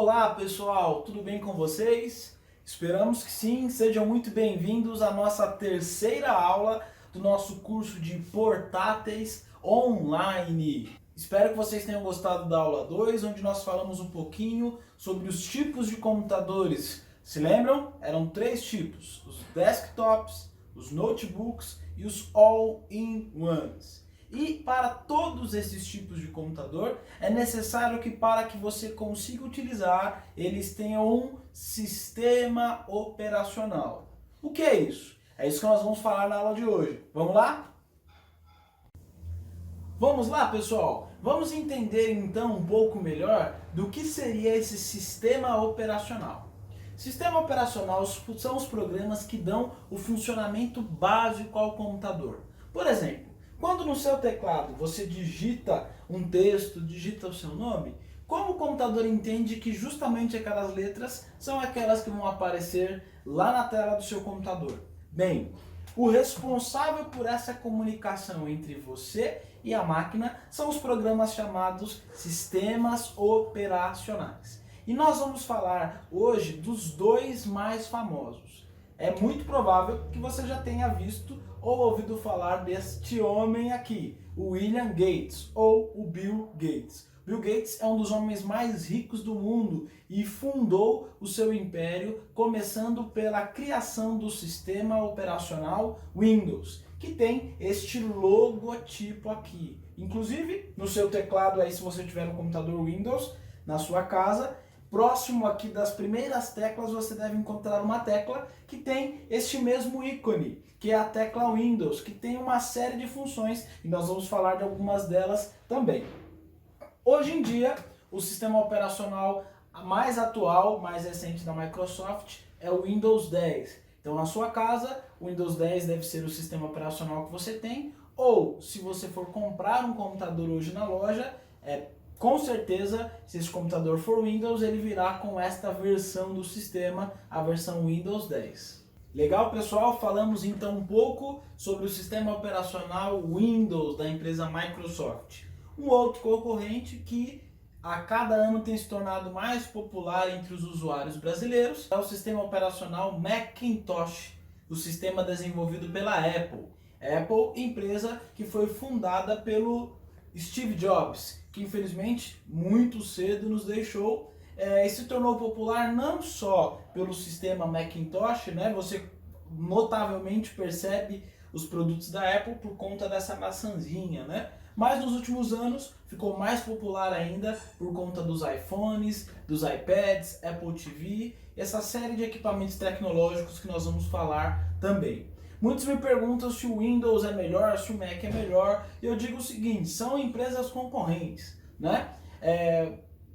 Olá pessoal, tudo bem com vocês? Esperamos que sim, sejam muito bem-vindos à nossa terceira aula do nosso curso de portáteis online. Espero que vocês tenham gostado da aula 2, onde nós falamos um pouquinho sobre os tipos de computadores. Se lembram? Eram 3 tipos: os desktops, os notebooks e os all-in-ones. E para todos esses tipos de computador, é necessário que para que você consiga utilizar, eles tenham um sistema operacional. O que é isso? É isso que nós vamos falar na aula de hoje. Vamos lá? Vamos lá, pessoal? Vamos entender então um pouco melhor do que seria esse sistema operacional. Sistema operacional são os programas que dão o funcionamento básico ao computador. Por exemplo, quando no seu teclado você digita um texto, digita o seu nome, como o computador entende que justamente aquelas letras são aquelas que vão aparecer lá na tela do seu computador? Bem, o responsável por essa comunicação entre você e a máquina são os programas chamados sistemas operacionais. E nós vamos falar hoje dos 2 mais famosos. É muito provável que você já tenha visto ou ouvido falar deste homem aqui, o William Gates ou o Bill Gates. Bill Gates é um dos homens mais ricos do mundo e fundou o seu império começando pela criação do sistema operacional Windows, que tem este logotipo aqui. Inclusive, no seu teclado aí, se você tiver um computador Windows na sua casa, próximo aqui das primeiras teclas você deve encontrar uma tecla que tem este mesmo ícone, que é a tecla Windows, que tem uma série de funções e nós vamos falar de algumas delas também. Hoje em dia, o sistema operacional mais atual, mais recente da Microsoft é o Windows 10. Então na sua casa, o Windows 10 deve ser o sistema operacional que você tem, ou se você for comprar um computador hoje na loja, com certeza, se esse computador for Windows, ele virá com esta versão do sistema, a versão Windows 10. Legal, pessoal? Falamos então um pouco sobre o sistema operacional Windows da empresa Microsoft. Um outro concorrente que a cada ano tem se tornado mais popular entre os usuários brasileiros é o sistema operacional Macintosh, o sistema desenvolvido pela Apple. Apple, empresa que foi fundada pelo Steve Jobs, que infelizmente muito cedo nos deixou, e se tornou popular não só pelo sistema Macintosh, né? Você notavelmente percebe os produtos da Apple por conta dessa maçãzinha, né? Mas nos últimos anos ficou mais popular ainda por conta dos iPhones, dos iPads, Apple TV, essa série de equipamentos tecnológicos que nós vamos falar também. Muitos me perguntam se o Windows é melhor, se o Mac é melhor. Eu digo o seguinte, são empresas concorrentes, né?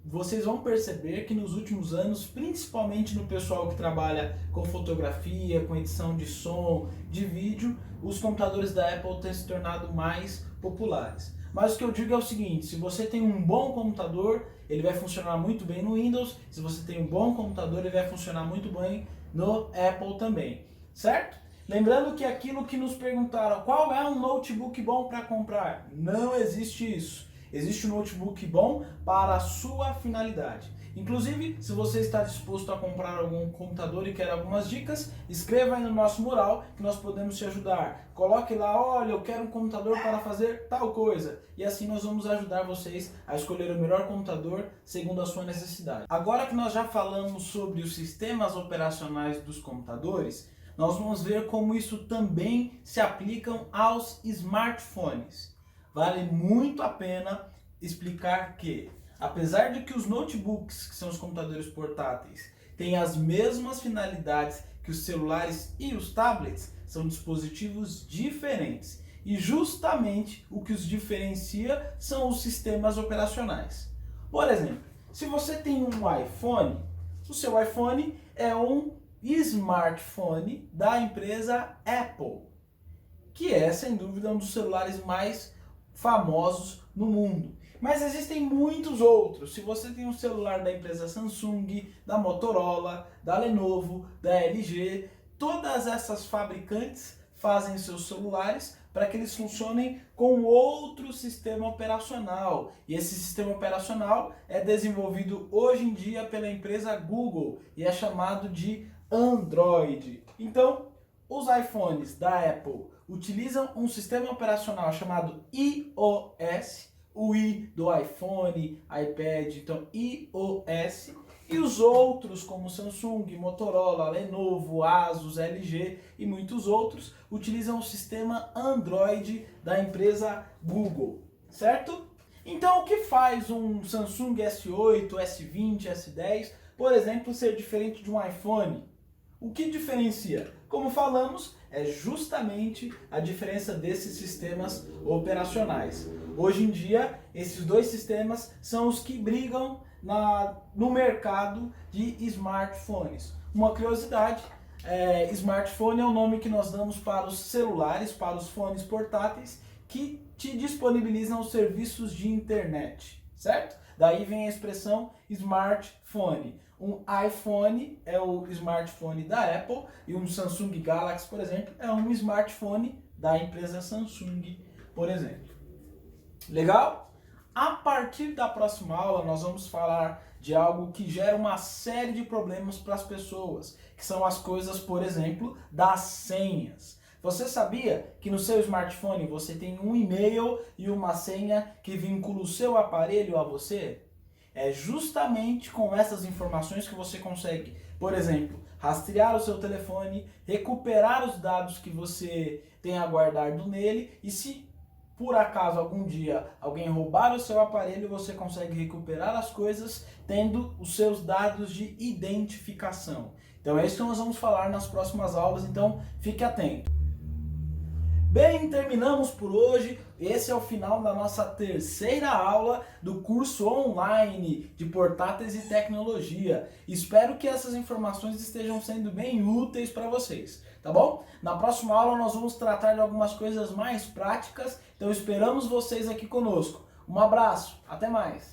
Vocês vão perceber que nos últimos anos, principalmente no pessoal que trabalha com fotografia, com edição de som, de vídeo, os computadores da Apple têm se tornado mais populares. Mas o que eu digo é o seguinte, se você tem um bom computador, ele vai funcionar muito bem no Windows. Se você tem um bom computador, ele vai funcionar muito bem no Apple também, certo? Lembrando que aquilo que nos perguntaram, qual é um notebook bom para comprar? Não existe isso. Existe um notebook bom para a sua finalidade. Inclusive, se você está disposto a comprar algum computador e quer algumas dicas, escreva aí no nosso mural que nós podemos te ajudar. Coloque lá, olha, eu quero um computador para fazer tal coisa. E assim nós vamos ajudar vocês a escolher o melhor computador segundo a sua necessidade. Agora que nós já falamos sobre os sistemas operacionais dos computadores, nós vamos ver como isso também se aplica aos smartphones. Vale muito a pena explicar que, apesar de que os notebooks, que são os computadores portáteis, têm as mesmas finalidades que os celulares e os tablets, são dispositivos diferentes. E justamente o que os diferencia são os sistemas operacionais. Por exemplo, se você tem um iPhone, o seu iPhone é um smartphone da empresa Apple, que é, sem dúvida, um dos celulares mais famosos no mundo. Mas existem muitos outros. Se você tem um celular da empresa Samsung, da Motorola, da Lenovo, da LG, todas essas fabricantes fazem seus celulares para que eles funcionem com outro sistema operacional. E esse sistema operacional é desenvolvido hoje em dia pela empresa Google e é chamado de Android. Então, os iPhones da Apple utilizam um sistema operacional chamado iOS, o i do iPhone, iPad, então iOS, e os outros como Samsung, Motorola, Lenovo, Asus, LG e muitos outros utilizam o sistema Android da empresa Google, certo? Então o que faz um Samsung S8, S20, S10, por exemplo, ser diferente de um iPhone? O que diferencia? Como falamos, é justamente a diferença desses sistemas operacionais. Hoje em dia, esses dois sistemas são os que brigam no mercado de smartphones. Uma curiosidade, smartphone é o nome que nós damos para os celulares, para os fones portáteis, que te disponibilizam os serviços de internet, certo? Daí vem a expressão smartphone. Um iPhone é o smartphone da Apple e um Samsung Galaxy, por exemplo, é um smartphone da empresa Samsung, por exemplo. Legal? A partir da próxima aula nós vamos falar de algo que gera uma série de problemas para as pessoas, que são as coisas, por exemplo, das senhas. Você sabia que no seu smartphone você tem um e-mail e uma senha que vincula o seu aparelho a você? É justamente com essas informações que você consegue, por exemplo, rastrear o seu telefone, recuperar os dados que você tem guardado nele e se por acaso algum dia alguém roubar o seu aparelho, você consegue recuperar as coisas tendo os seus dados de identificação. Então é isso que nós vamos falar nas próximas aulas, então fique atento. Bem, terminamos por hoje. Esse é o final da nossa terceira aula do curso online de portáteis e tecnologia. Espero que essas informações estejam sendo bem úteis para vocês, tá bom? Na próxima aula nós vamos tratar de algumas coisas mais práticas, então esperamos vocês aqui conosco. Um abraço, até mais!